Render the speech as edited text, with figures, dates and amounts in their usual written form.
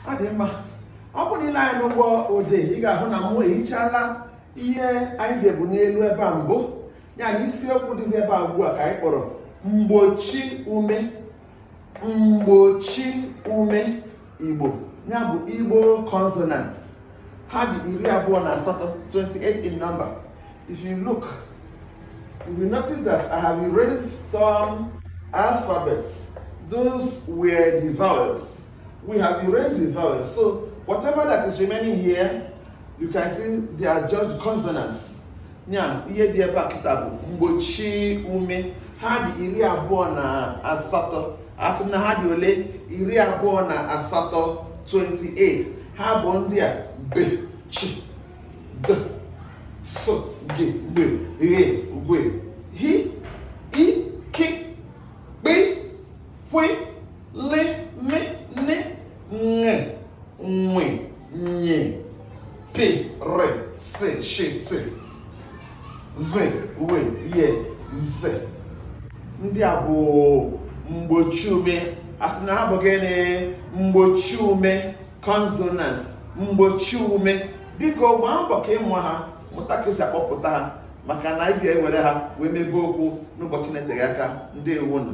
adị mma. Ọ bụ niile anyị n'ụgbọ odee ị ga-ahụ na mụ ehichala ihe anyị ga-ebu n'elu ebe a mbụ, ya na isiokwu dịzi ebe a ugbu a ka anyị kpọrọ mgbochi ume. Mgbochi ume Igbo, ya bụ Igbo consonants. Ha dị 28, 28 in number. If you look, you will notice that I have erased some alphabets. Those were the vowels. We have erased the vowels. So whatever that is remaining here, you can see they are just consonants. Nya, ihe dị ebe a kịta bụ mgbochi ume. Ha dị 28. Asị na ha dị ole? 28. 28. Ha bụ ndị a: b, ch, d, f, g, b, gh, gwe, hi, i, ki, kpi, kwi, li, mi, ni, ng, nwi, nye, pi, re, si, shi, ti, v, we, ye, z. Ndị a bụ mgbochi ume. Asị na ha bụ gịnị? Mgbochi ume consonants. Mgbochi ume. Biko gbaa mbọ ka ịmụ ha, mụta ka esi akpọpụta ha, maka na anyị ga-ewere ha wee mebe okwu n'ụbọchị na-eteghị aka. Ndewonu.